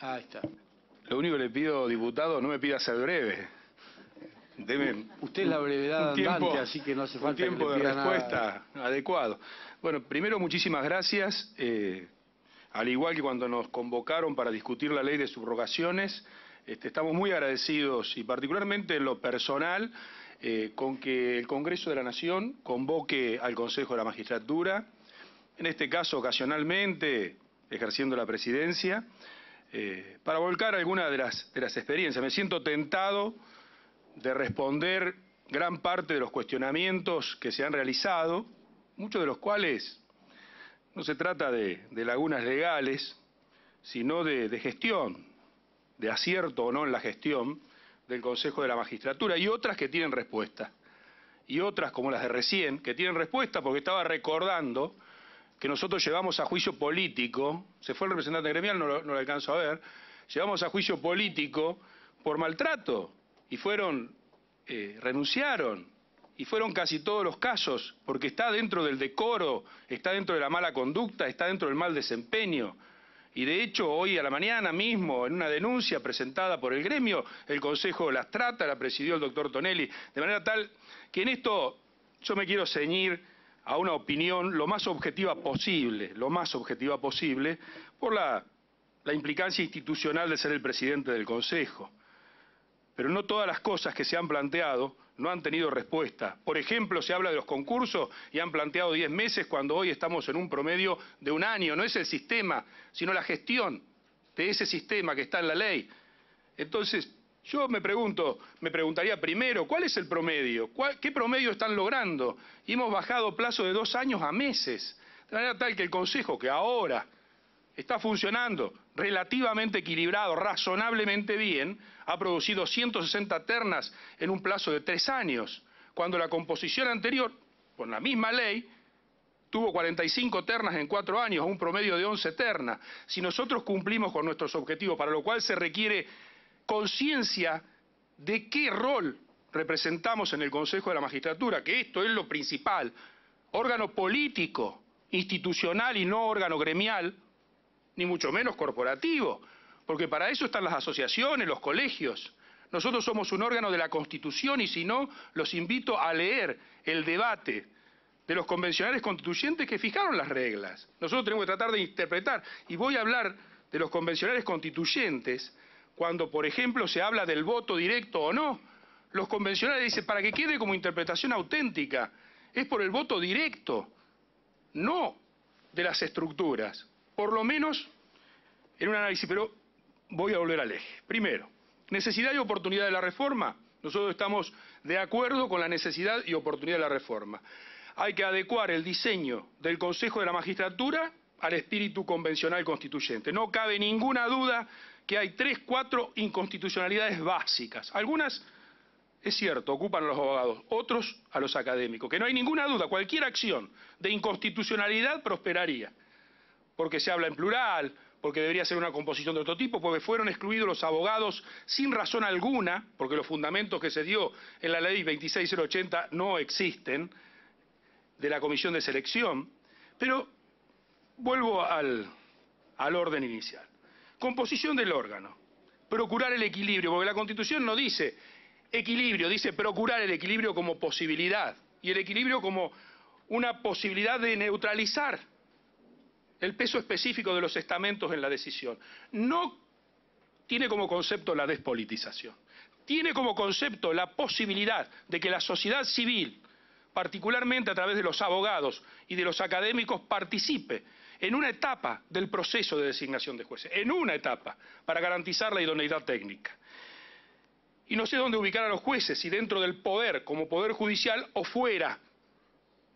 Ahí está. Lo único que le pido, diputado, no me pida ser breve. Deme Usted es la brevedad andante, así que no hace falta un tiempo que le de pida respuesta adecuado. Bueno, primero, muchísimas gracias. Al igual que cuando nos convocaron para discutir la ley de subrogaciones, estamos muy agradecidos, y particularmente en lo personal, con que el Congreso de la Nación convoque al Consejo de la Magistratura, en este caso ocasionalmente ejerciendo la presidencia, para volcar algunas de las experiencias. Me siento tentado de responder gran parte de los cuestionamientos que se han realizado, muchos de los cuales no se trata de lagunas legales, sino de gestión, de acierto o no en la gestión del Consejo de la Magistratura, y otras que tienen respuesta, y otras como las de recién, que tienen respuesta porque estaba recordando que nosotros llevamos a juicio político, se fue el representante gremial, no lo alcanzo a ver, llevamos a juicio político por maltrato, y renunciaron, y fueron casi todos los casos, porque está dentro del decoro, está dentro de la mala conducta, está dentro del mal desempeño. Y de hecho, hoy a la mañana mismo, en una denuncia presentada por el gremio, el Consejo las trata, la presidió el doctor Tonelli, de manera tal que en esto yo me quiero ceñir a una opinión lo más objetiva posible, por la implicancia institucional de ser el presidente del Consejo. Pero no todas las cosas que se han planteado no han tenido respuesta. Por ejemplo, se habla de los concursos y han planteado 10 meses cuando hoy estamos en un promedio de 1 año. No es el sistema, sino la gestión de ese sistema que está en la ley. Entonces, yo me preguntaría primero, ¿cuál es el promedio? ¿Qué promedio están logrando? Y hemos bajado plazo de 2 años a meses. De manera tal que el Consejo, que ahora está funcionando relativamente equilibrado, razonablemente bien, ha producido 160 ternas en un plazo de 3 años, cuando la composición anterior, con la misma ley, tuvo 45 ternas en 4 años, un promedio de 11 ternas. Si nosotros cumplimos con nuestros objetivos, para lo cual se requiere conciencia de qué rol representamos en el Consejo de la Magistratura, que esto es lo principal, órgano político, institucional y no órgano gremial, ni mucho menos corporativo, porque para eso están las asociaciones, los colegios. Nosotros somos un órgano de la Constitución y si no, los invito a leer el debate de los convencionales constituyentes que fijaron las reglas. Nosotros tenemos que tratar de interpretar, y voy a hablar de los convencionales constituyentes cuando, por ejemplo, se habla del voto directo o no. Los convencionales dicen, para que quede como interpretación auténtica, es por el voto directo, no de las estructuras. Por lo menos en un análisis, pero voy a volver al eje. Primero, necesidad y oportunidad de la reforma. Nosotros estamos de acuerdo con la necesidad y oportunidad de la reforma. Hay que adecuar el diseño del Consejo de la Magistratura al espíritu convencional constituyente. No cabe ninguna duda que hay 3, 4 inconstitucionalidades básicas. Algunas, es cierto, ocupan a los abogados, otros a los académicos. Que no hay ninguna duda, cualquier acción de inconstitucionalidad prosperaría. Porque se habla en plural, porque debería ser una composición de otro tipo, porque fueron excluidos los abogados sin razón alguna, porque los fundamentos que se dio en la ley 26080 no existen, de la comisión de selección. Pero vuelvo al orden inicial. Composición del órgano, procurar el equilibrio, porque la Constitución no dice equilibrio, dice procurar el equilibrio como posibilidad, y el equilibrio como una posibilidad de neutralizar el peso específico de los estamentos en la decisión. No tiene como concepto la despolitización. Tiene como concepto la posibilidad de que la sociedad civil, particularmente a través de los abogados y de los académicos, participe en una etapa del proceso de designación de jueces, en una etapa, para garantizar la idoneidad técnica. Y no sé dónde ubicar a los jueces, si dentro del poder, como poder judicial, o fuera,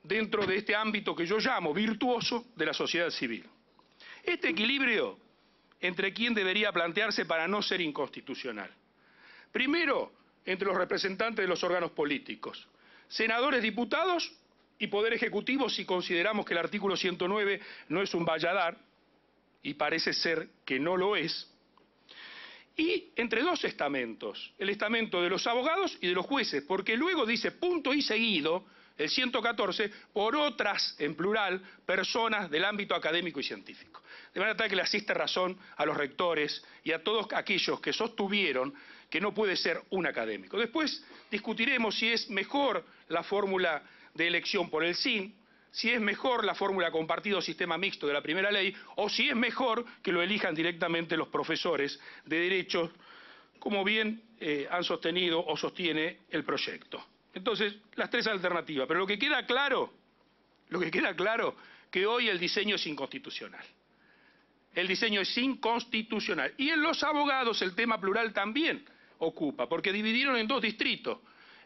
dentro de este ámbito que yo llamo virtuoso de la sociedad civil. Este equilibrio, ¿entre quién debería plantearse para no ser inconstitucional? Primero, entre los representantes de los órganos políticos, senadores, diputados y Poder Ejecutivo, si consideramos que el artículo 109 no es un valladar, y parece ser que no lo es, y entre 2 estamentos, el estamento de los abogados y de los jueces, porque luego dice punto y seguido el 114, por otras, en plural, personas del ámbito académico y científico. De manera tal que le asiste razón a los rectores y a todos aquellos que sostuvieron que no puede ser un académico. Después discutiremos si es mejor la fórmula de elección por el SIN, si es mejor la fórmula compartido sistema mixto de la primera ley, o si es mejor que lo elijan directamente los profesores de Derecho, como bien han sostenido o sostiene el proyecto. Entonces, las tres alternativas. Pero lo que queda claro, que hoy el diseño es inconstitucional. El diseño es inconstitucional. Y en los abogados el tema plural también ocupa, porque dividieron en dos distritos.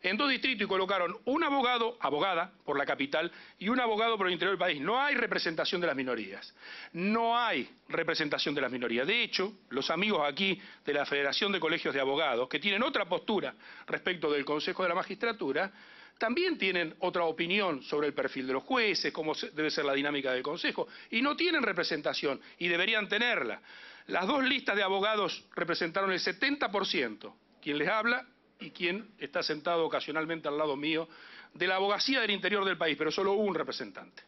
Y colocaron un abogado, abogada, por la capital, y un abogado por el interior del país. No hay representación de las minorías. No hay representación de las minorías. De hecho, los amigos aquí de la Federación de Colegios de Abogados, que tienen otra postura respecto del Consejo de la Magistratura, también tienen otra opinión sobre el perfil de los jueces, cómo debe ser la dinámica del Consejo, y no tienen representación, y deberían tenerla. Las dos listas de abogados representaron el 70%. Quien les habla y quien está sentado ocasionalmente al lado mío, de la abogacía del interior del país, pero solo hubo un representante.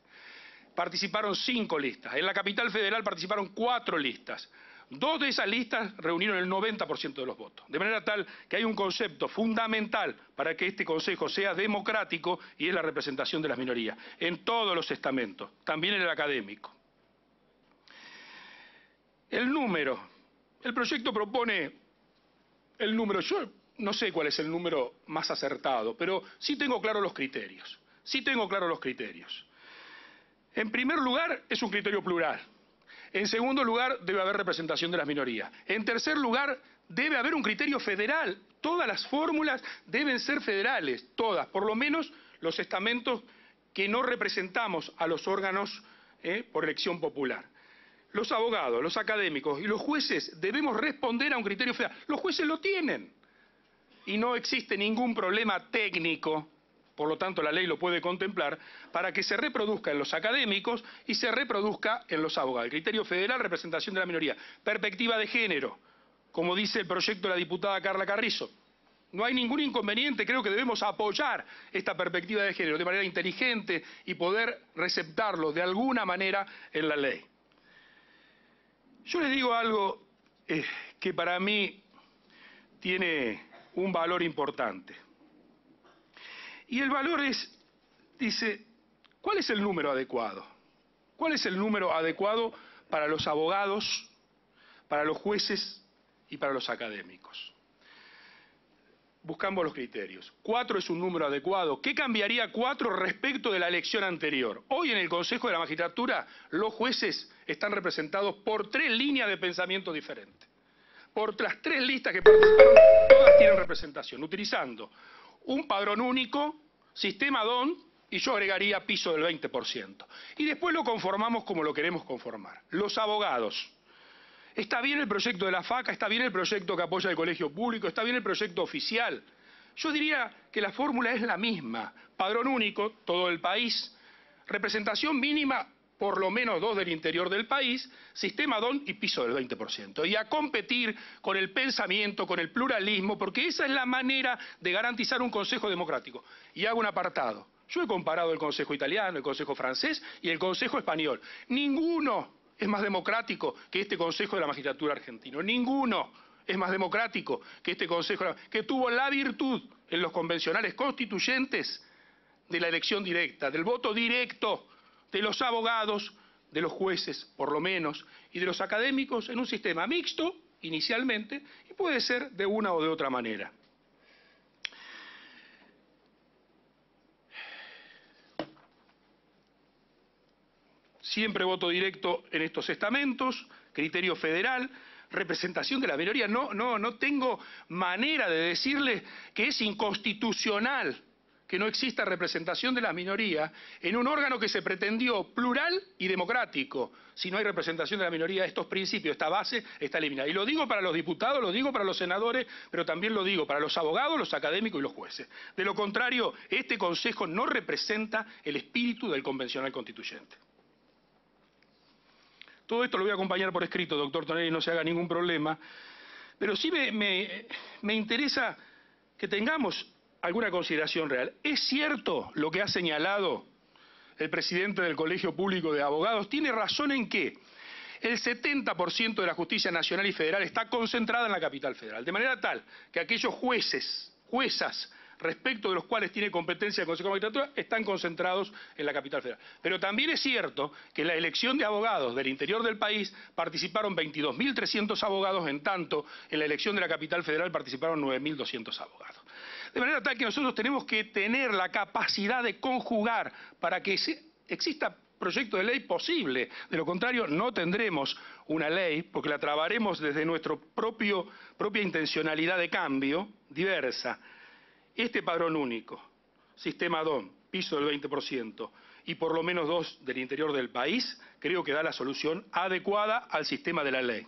Participaron 5 listas. En la capital federal participaron 4 listas. 2 de esas listas reunieron el 90% de los votos. De manera tal que hay un concepto fundamental para que este Consejo sea democrático y es la representación de las minorías, en todos los estamentos, también en el académico. El número. El proyecto propone el número. Yo no sé cuál es el número más acertado, pero sí tengo claros los criterios. En primer lugar, es un criterio plural. En segundo lugar, debe haber representación de las minorías. En tercer lugar, debe haber un criterio federal. Todas las fórmulas deben ser federales, todas, por lo menos los estamentos que no representamos a los órganos por elección popular. Los abogados, los académicos y los jueces debemos responder a un criterio federal. Los jueces lo tienen. Y no existe ningún problema técnico, por lo tanto la ley lo puede contemplar, para que se reproduzca en los académicos y se reproduzca en los abogados. El criterio federal, representación de la minoría. Perspectiva de género, como dice el proyecto de la diputada Carla Carrizo. No hay ningún inconveniente, creo que debemos apoyar esta perspectiva de género de manera inteligente y poder receptarlo de alguna manera en la ley. Yo les digo algo que para mí tiene un valor importante. Y el valor es, dice, ¿cuál es el número adecuado? ¿Cuál es el número adecuado para los abogados, para los jueces y para los académicos? Buscamos los criterios. 4 es un número adecuado. ¿Qué cambiaría 4 respecto de la elección anterior? Hoy en el Consejo de la Magistratura los jueces están representados por 3 líneas de pensamiento diferentes. Por las 3 listas que participaron, todas tienen representación, utilizando un padrón único, sistema DON, y yo agregaría piso del 20%. Y después lo conformamos como lo queremos conformar. Los abogados. Está bien el proyecto de la FACA, está bien el proyecto que apoya el colegio público, está bien el proyecto oficial. Yo diría que la fórmula es la misma. Padrón único, todo el país, representación mínima, por lo menos 2 del interior del país, sistema DON y piso del 20%. Y a competir con el pensamiento, con el pluralismo, porque esa es la manera de garantizar un consejo democrático. Y hago un apartado. Yo he comparado el consejo italiano, el consejo francés y el consejo español. Ninguno es más democrático que este consejo de la magistratura argentino. Ninguno es más democrático que este consejo, que tuvo la virtud en los convencionales constituyentes de la elección directa, del voto directo, de los abogados, de los jueces, por lo menos, y de los académicos en un sistema mixto, inicialmente, y puede ser de una o de otra manera. Siempre voto directo en estos estamentos, criterio federal, representación de la minoría. No tengo manera de decirles que es inconstitucional que no exista representación de la minoría en un órgano que se pretendió plural y democrático. Si no hay representación de la minoría, estos principios, esta base está eliminada. Y lo digo para los diputados, lo digo para los senadores, pero también lo digo para los abogados, los académicos y los jueces. De lo contrario, este Consejo no representa el espíritu del convencional constituyente. Todo esto lo voy a acompañar por escrito, doctor Tonelli, no se haga ningún problema. Pero sí me interesa que tengamos alguna consideración real. ¿Es cierto lo que ha señalado el presidente del Colegio Público de Abogados? ¿Tiene razón en que el 70% de la justicia nacional y federal está concentrada en la capital federal? De manera tal que aquellos juezas, respecto de los cuales tiene competencia el Consejo de Magistratura, están concentrados en la capital federal. Pero también es cierto que en la elección de abogados del interior del país participaron 22.300 abogados, en tanto en la elección de la capital federal participaron 9.200 abogados. De manera tal que nosotros tenemos que tener la capacidad de conjugar para que exista proyecto de ley posible. De lo contrario, no tendremos una ley, porque la trabaremos desde nuestra propia intencionalidad de cambio diversa. Este padrón único, sistema DOM, piso del 20% y por lo menos 2 del interior del país, creo que da la solución adecuada al sistema de la ley.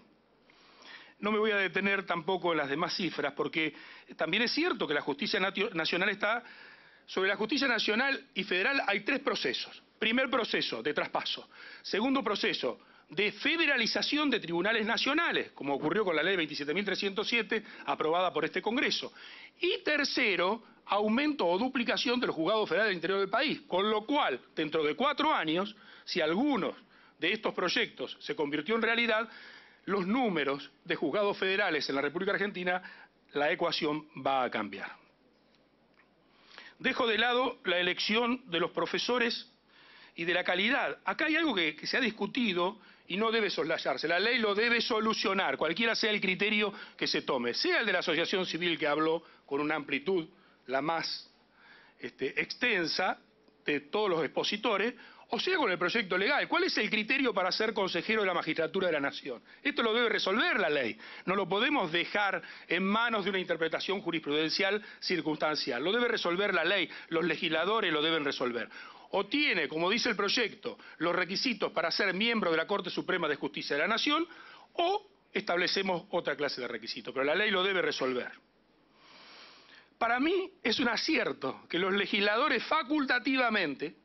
No me voy a detener tampoco en las demás cifras, porque también es cierto que la justicia nacional está... Sobre la justicia nacional y federal hay 3 procesos. Primer proceso, de traspaso. Segundo proceso, de federalización de tribunales nacionales, como ocurrió con la ley 27.307, aprobada por este Congreso. Y tercero, aumento o duplicación de los juzgados federales del interior del país. Con lo cual, dentro de 4 años, si algunos de estos proyectos se convirtió en realidad, los números de juzgados federales en la República Argentina, la ecuación va a cambiar. Dejo de lado la elección de los profesores y de la calidad. Acá hay algo que se ha discutido y no debe soslayarse. La ley lo debe solucionar, cualquiera sea el criterio que se tome, sea el de la asociación civil que habló con una amplitud la más extensa de todos los expositores, o sea con el proyecto legal. ¿Cuál es el criterio para ser consejero de la magistratura de la Nación? Esto lo debe resolver la ley. No lo podemos dejar en manos de una interpretación jurisprudencial circunstancial. Lo debe resolver la ley. Los legisladores lo deben resolver. O tiene, como dice el proyecto, los requisitos para ser miembro de la Corte Suprema de Justicia de la Nación, o establecemos otra clase de requisitos. Pero la ley lo debe resolver. Para mí es un acierto que los legisladores facultativamente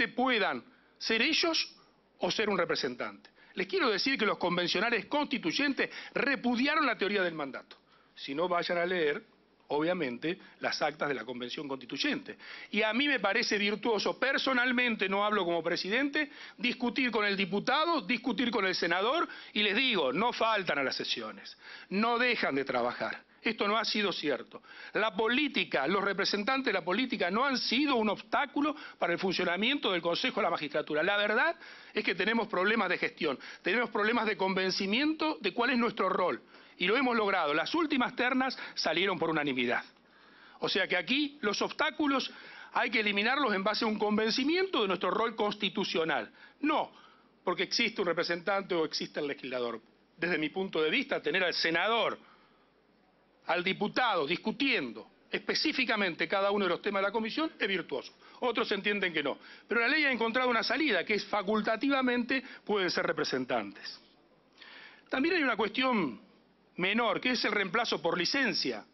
puedan ser ellos o ser un representante. Les quiero decir que los convencionales constituyentes repudiaron la teoría del mandato. Si no, vayan a leer, obviamente, las actas de la Convención Constituyente. Y a mí me parece virtuoso, personalmente, no hablo como presidente, discutir con el diputado, discutir con el senador, y les digo, no faltan a las sesiones, no dejan de trabajar. Esto no ha sido cierto. La política, los representantes de la política no han sido un obstáculo para el funcionamiento del Consejo de la Magistratura. La verdad es que tenemos problemas de gestión, tenemos problemas de convencimiento de cuál es nuestro rol. Y lo hemos logrado. Las últimas ternas salieron por unanimidad. O sea que aquí los obstáculos hay que eliminarlos en base a un convencimiento de nuestro rol constitucional. No porque existe un representante o existe el legislador. Desde mi punto de vista, tener al senador, al diputado discutiendo específicamente cada uno de los temas de la comisión es virtuoso. Otros entienden que no. Pero la ley ha encontrado una salida, que es facultativamente pueden ser representantes. También hay una cuestión menor, que es el reemplazo por licencia.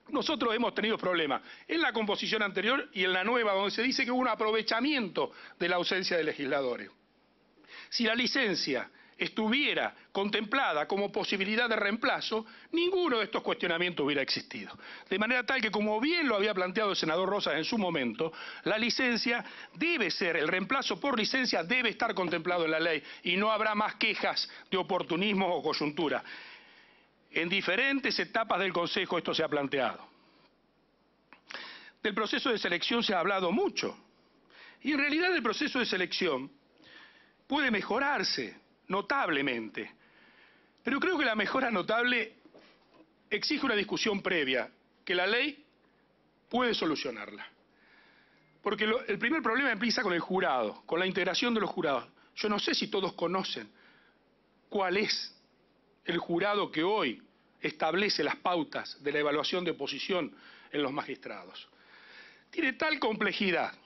Nosotros hemos tenido problemas en la composición anterior y en la nueva, donde se dice que hubo un aprovechamiento de la ausencia de legisladores. Si la licencia estuviera contemplada como posibilidad de reemplazo, ninguno de estos cuestionamientos hubiera existido. De manera tal que, como bien lo había planteado el senador Rosas en su momento, la licencia debe ser, el reemplazo por licencia debe estar contemplado en la ley y no habrá más quejas de oportunismo o coyuntura. En diferentes etapas del Consejo esto se ha planteado. Del proceso de selección se ha hablado mucho. Y en realidad el proceso de selección puede mejorarse notablemente. Pero creo que la mejora notable exige una discusión previa, que la ley puede solucionarla. Porque el primer problema empieza con el jurado, con la integración de los jurados. Yo no sé si todos conocen cuál es el jurado que hoy establece las pautas de la evaluación de oposición en los magistrados. Tiene tal complejidad,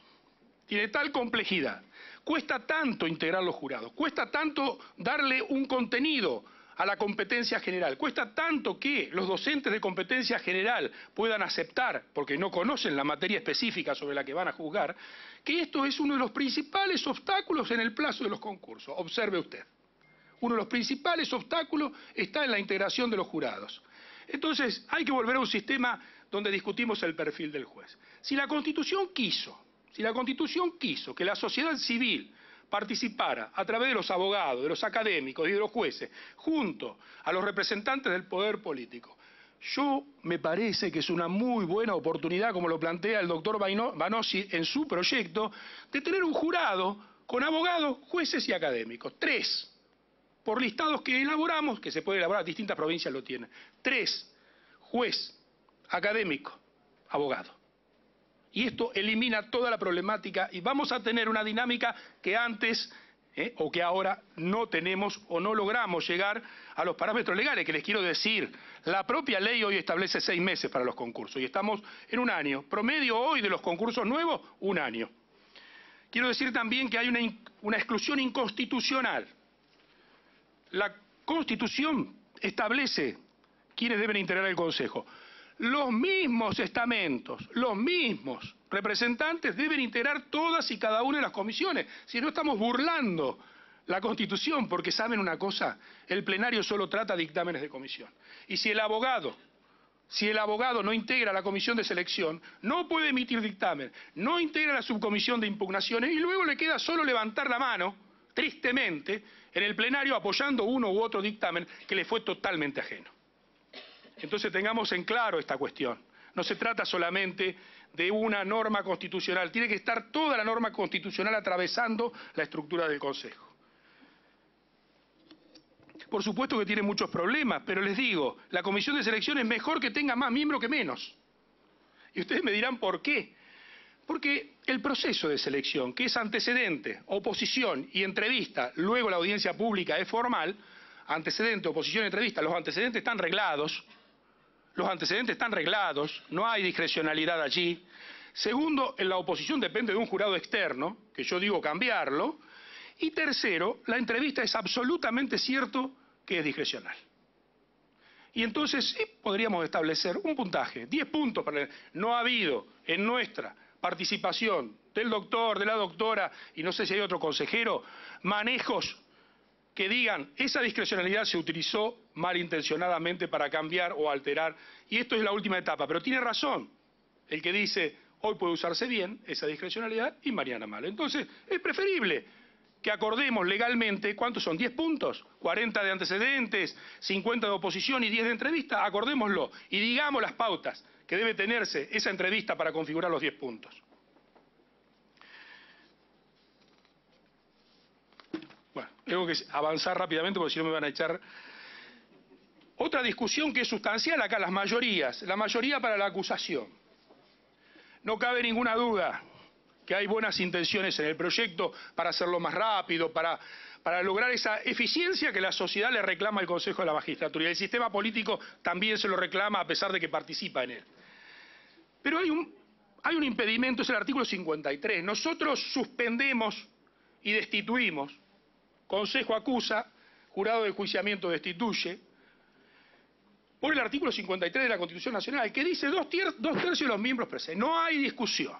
cuesta tanto integrar los jurados, cuesta tanto darle un contenido a la competencia general, cuesta tanto que los docentes de competencia general puedan aceptar, porque no conocen la materia específica sobre la que van a juzgar, que esto es uno de los principales obstáculos en el plazo de los concursos. Observe usted. Uno de los principales obstáculos está en la integración de los jurados. Entonces, hay que volver a un sistema donde discutimos el perfil del juez. Si la Constitución quiso que la sociedad civil participara a través de los abogados, de los académicos y de los jueces, junto a los representantes del poder político, me parece que es una muy buena oportunidad, como lo plantea el doctor Vanossi en su proyecto, de tener un jurado con abogados, jueces y académicos. 3, por listados que elaboramos, que se puede elaborar, distintas provincias lo tienen. 3, juez, académico, abogado. Y esto elimina toda la problemática y vamos a tener una dinámica que antes o que ahora no tenemos o no logramos llegar a los parámetros legales, que les quiero decir, la propia ley hoy establece 6 meses para los concursos y estamos en 1 año. Promedio hoy de los concursos nuevos, 1 año. Quiero decir también que hay una exclusión inconstitucional. La Constitución establece quiénes deben integrar el Consejo. Los mismos estamentos, los mismos representantes deben integrar todas y cada una de las comisiones. Si no, estamos burlando la Constitución, porque ¿saben una cosa? El plenario solo trata dictámenes de comisión. Y si el abogado no integra la comisión de selección, no puede emitir dictamen, no integra la subcomisión de impugnaciones y luego le queda solo levantar la mano, tristemente, en el plenario apoyando uno u otro dictamen que le fue totalmente ajeno. Entonces tengamos en claro esta cuestión. No se trata solamente de una norma constitucional, tiene que estar toda la norma constitucional atravesando la estructura del Consejo. Por supuesto que tiene muchos problemas, pero les digo, la comisión de selección es mejor que tenga más miembros que menos. Y ustedes me dirán ¿por qué? Porque el proceso de selección, que es antecedente, oposición y entrevista, luego la audiencia pública es formal, antecedente, oposición y entrevista, los antecedentes están reglados, no hay discrecionalidad allí. Segundo, en la oposición depende de un jurado externo, que yo digo cambiarlo. Y tercero, la entrevista es absolutamente cierto que es discrecional. Y entonces sí podríamos establecer un puntaje, 10 puntos. No ha habido en nuestra participación del doctor, de la doctora, y no sé si hay otro consejero, manejos que digan esa discrecionalidad se utilizó malintencionadamente para cambiar o alterar, y esto es la última etapa, pero tiene razón el que dice hoy puede usarse bien esa discrecionalidad y mañana mal. Entonces es preferible que acordemos legalmente, ¿cuántos son? 10 puntos, 40 de antecedentes, 50 de oposición y 10 de entrevista, acordémoslo y digamos las pautas que debe tenerse esa entrevista para configurar los 10 puntos. Bueno, tengo que avanzar rápidamente porque si no me van a echar. Otra discusión que es sustancial acá, las mayorías. La mayoría para la acusación. No cabe ninguna duda que hay buenas intenciones en el proyecto para hacerlo más rápido, para lograr esa eficiencia que la sociedad le reclama al Consejo de la Magistratura. Y el sistema político también se lo reclama a pesar de que participa en él. Pero hay un impedimento, es el artículo 53. Nosotros suspendemos y destituimos. Consejo acusa, jurado de enjuiciamiento destituye, por el artículo 53 de la Constitución Nacional, que dice 2/3 de los miembros presentes. No hay discusión.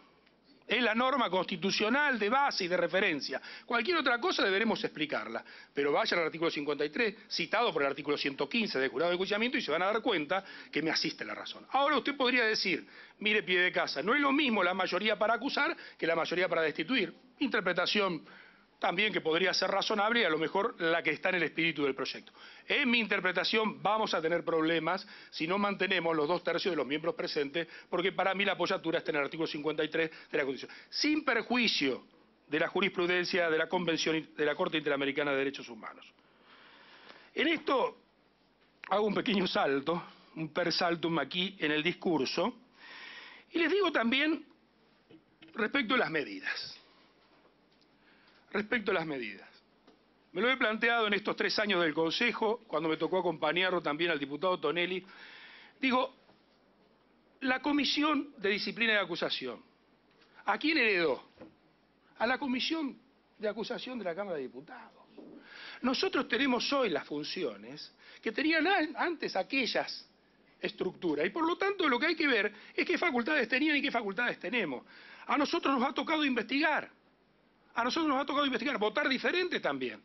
Es la norma constitucional de base y de referencia. Cualquier otra cosa deberemos explicarla. Pero vayan al artículo 53, citado por el artículo 115 del jurado de enjuiciamiento, y se van a dar cuenta que me asiste la razón. Ahora usted podría decir, mire pie de casa, no es lo mismo la mayoría para acusar que la mayoría para destituir. Interpretación también que podría ser razonable y a lo mejor la que está en el espíritu del proyecto. En mi interpretación vamos a tener problemas si no mantenemos los 2/3 de los miembros presentes, porque para mí la apoyatura está en el artículo 53 de la Constitución, sin perjuicio de la jurisprudencia de la Convención de la Corte Interamericana de Derechos Humanos. En esto hago un pequeño salto, un per saltum aquí en el discurso, y les digo también respecto a las medidas. Respecto a las medidas. Me lo he planteado en estos 3 años del Consejo, cuando me tocó acompañarlo también al diputado Tonelli. Digo, la Comisión de Disciplina y Acusación, ¿a quién heredó? A la Comisión de Acusación de la Cámara de Diputados. Nosotros tenemos hoy las funciones que tenían antes aquellas estructuras, y por lo tanto lo que hay que ver es qué facultades tenían y qué facultades tenemos. A nosotros nos ha tocado investigar. Votar diferente también.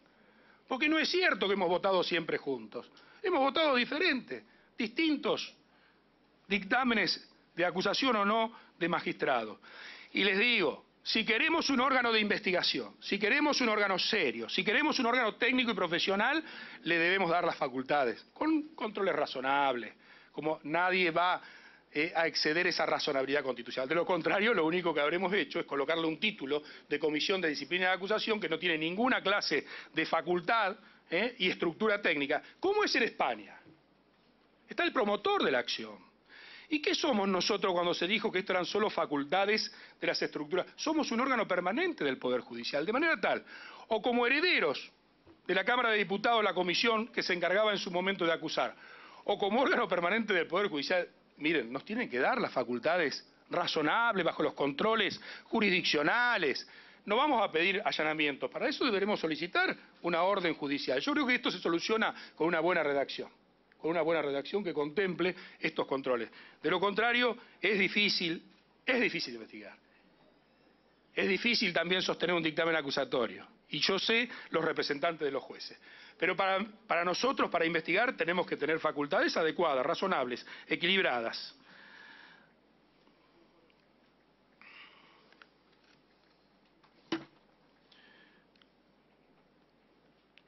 Porque no es cierto que hemos votado siempre juntos. Hemos votado diferente, distintos dictámenes de acusación o no de magistrados. Y les digo, si queremos un órgano de investigación, si queremos un órgano serio, si queremos un órgano técnico y profesional, le debemos dar las facultades, con controles razonables, como nadie va a exceder esa razonabilidad constitucional. De lo contrario, lo único que habremos hecho es colocarle un título de comisión de disciplina de acusación que no tiene ninguna clase de facultad y estructura técnica. ¿Cómo es en España? Está el promotor de la acción. ¿Y qué somos nosotros cuando se dijo que esto eran solo facultades de las estructuras? Somos un órgano permanente del Poder Judicial, de manera tal, o como herederos de la Cámara de Diputados, la comisión que se encargaba en su momento de acusar, o como órgano permanente del Poder Judicial, miren, nos tienen que dar las facultades razonables, bajo los controles jurisdiccionales. No vamos a pedir allanamientos, para eso deberemos solicitar una orden judicial. Yo creo que esto se soluciona con una buena redacción que contemple estos controles. De lo contrario, es difícil investigar. Es difícil también sostener un dictamen acusatorio. Y yo sé los representantes de los jueces. Pero para nosotros, para investigar, tenemos que tener facultades adecuadas, razonables, equilibradas.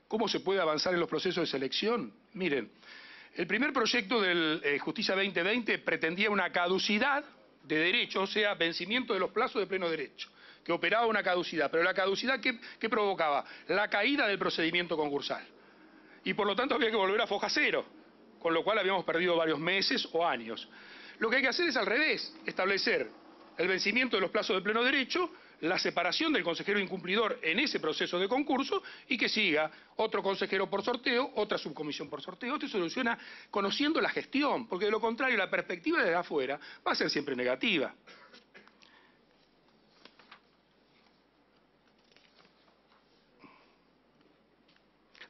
¿Cómo se puede avanzar en los procesos de selección? Miren, el primer proyecto del Justicia 2020 pretendía una caducidad de derecho, o sea, vencimiento de los plazos de pleno derecho, que operaba una caducidad. Pero la caducidad, ¿qué provocaba? La caída del procedimiento concursal. Y por lo tanto había que volver a foja cero, con lo cual habíamos perdido varios meses o años. Lo que hay que hacer es al revés, establecer el vencimiento de los plazos de pleno derecho, la separación del consejero incumplidor en ese proceso de concurso y que siga otro consejero por sorteo, otra subcomisión por sorteo. Esto se soluciona conociendo la gestión, porque de lo contrario la perspectiva desde afuera va a ser siempre negativa.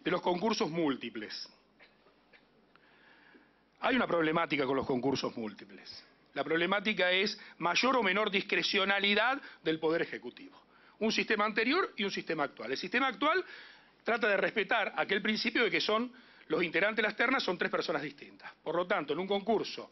De los concursos múltiples. Hay una problemática con los concursos múltiples. La problemática es mayor o menor discrecionalidad del Poder Ejecutivo. Un sistema anterior y un sistema actual. El sistema actual trata de respetar aquel principio de que los integrantes de las ternas son 3 personas distintas. Por lo tanto, en un concurso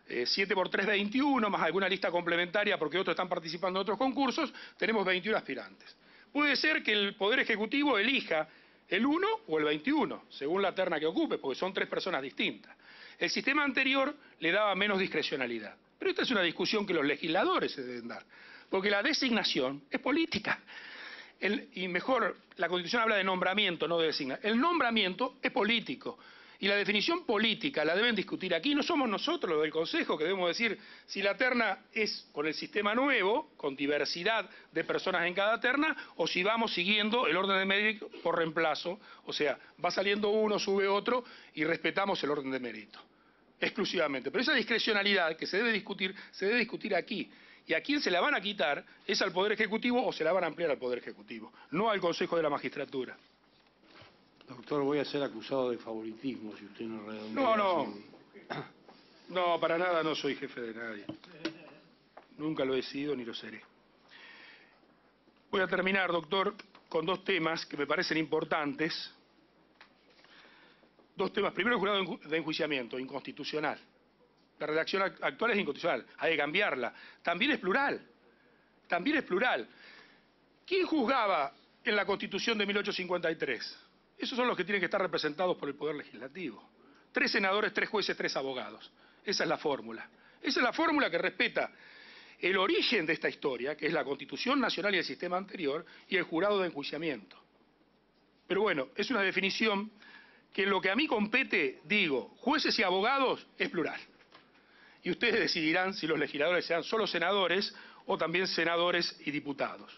7 por 3, 21, más alguna lista complementaria porque otros están participando en otros concursos, tenemos 21 aspirantes. Puede ser que el Poder Ejecutivo elija el 1 o el 21, según la terna que ocupe, porque son 3 personas distintas. El sistema anterior le daba menos discrecionalidad. Pero esta es una discusión que los legisladores se deben dar, porque la designación es política. Y mejor, la Constitución habla de nombramiento, no de designación. El nombramiento es político. Y la definición política la deben discutir aquí. No somos nosotros los del Consejo que debemos decir si la terna es con el sistema nuevo, con diversidad de personas en cada terna, o si vamos siguiendo el orden de mérito por reemplazo. O sea, va saliendo uno, sube otro y respetamos el orden de mérito. Exclusivamente. Pero esa discrecionalidad que se debe discutir aquí. Y a quién se la van a quitar es al Poder Ejecutivo o se la van a ampliar al Poder Ejecutivo, no al Consejo de la Magistratura. Doctor, voy a ser acusado de favoritismo si usted no redondea. No, para nada no soy jefe de nadie. Nunca lo he sido ni lo seré. Voy a terminar, doctor, con 2 temas que me parecen importantes. 2 temas. Primero, el jurado de enjuiciamiento, inconstitucional. La redacción actual es inconstitucional, hay que cambiarla. También es plural. ¿Quién juzgaba en la Constitución de 1853? Esos son los que tienen que estar representados por el Poder Legislativo. 3 senadores, 3 jueces, 3 abogados. Esa es la fórmula. Esa es la fórmula que respeta el origen de esta historia, que es la Constitución Nacional y el sistema anterior, y el jurado de enjuiciamiento. Pero bueno, es una definición que en lo que a mí compete, digo, jueces y abogados es plural. Y ustedes decidirán si los legisladores sean solo senadores o también senadores y diputados.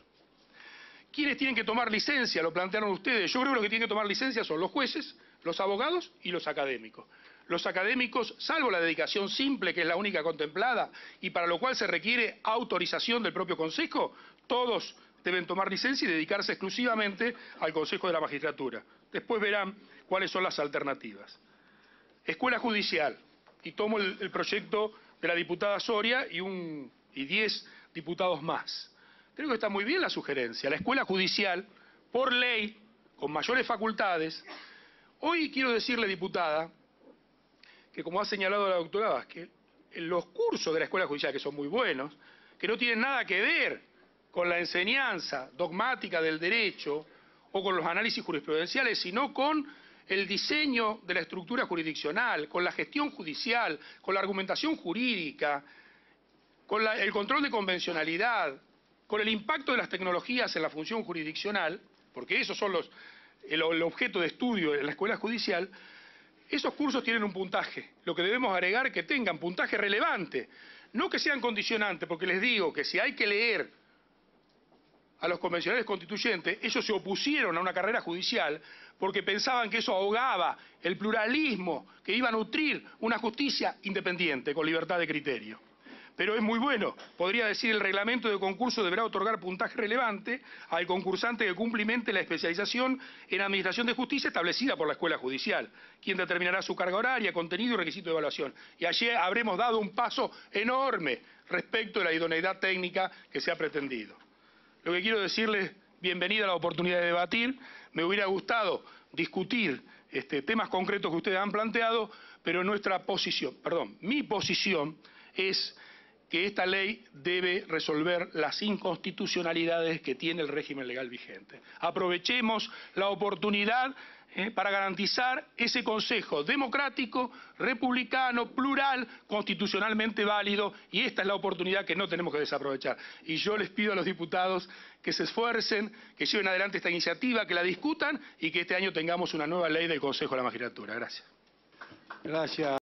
¿Quiénes tienen que tomar licencia? Lo plantearon ustedes. Yo creo que los que tienen que tomar licencia son los jueces, los abogados y los académicos. Los académicos, salvo la dedicación simple, que es la única contemplada, y para lo cual se requiere autorización del propio Consejo, todos deben tomar licencia y dedicarse exclusivamente al Consejo de la Magistratura. Después verán cuáles son las alternativas. Escuela judicial. Y tomo el proyecto de la diputada Soria y 10 diputados más. Creo que está muy bien la sugerencia. La escuela judicial, por ley, con mayores facultades. Hoy quiero decirle, diputada, que como ha señalado la doctora Vázquez, los cursos de la Escuela Judicial, que son muy buenos, que no tienen nada que ver con la enseñanza dogmática del derecho o con los análisis jurisprudenciales, sino con el diseño de la estructura jurisdiccional, con la gestión judicial, con la argumentación jurídica, con el control de convencionalidad, con el impacto de las tecnologías en la función jurisdiccional, porque esos son el objeto de estudio en la Escuela Judicial. Esos cursos tienen un puntaje. Lo que debemos agregar es que tengan puntaje relevante, no que sean condicionantes, porque les digo que si hay que leer a los convencionales constituyentes, ellos se opusieron a una carrera judicial porque pensaban que eso ahogaba el pluralismo, que iba a nutrir una justicia independiente, con libertad de criterio. Pero es muy bueno, podría decir el reglamento de concurso deberá otorgar puntaje relevante al concursante que cumplimente la especialización en Administración de Justicia establecida por la Escuela Judicial, quien determinará su carga horaria, contenido y requisito de evaluación. Y allí habremos dado un paso enorme respecto de la idoneidad técnica que se ha pretendido. Lo que quiero decirles, bienvenida a la oportunidad de debatir. Me hubiera gustado discutir temas concretos que ustedes han planteado, pero mi posición es que esta ley debe resolver las inconstitucionalidades que tiene el régimen legal vigente. Aprovechemos la oportunidad para garantizar ese Consejo democrático, republicano, plural, constitucionalmente válido, y esta es la oportunidad que no tenemos que desaprovechar. Y yo les pido a los diputados que se esfuercen, que lleven adelante esta iniciativa, que la discutan y que este año tengamos una nueva ley del Consejo de la Magistratura. Gracias. Gracias.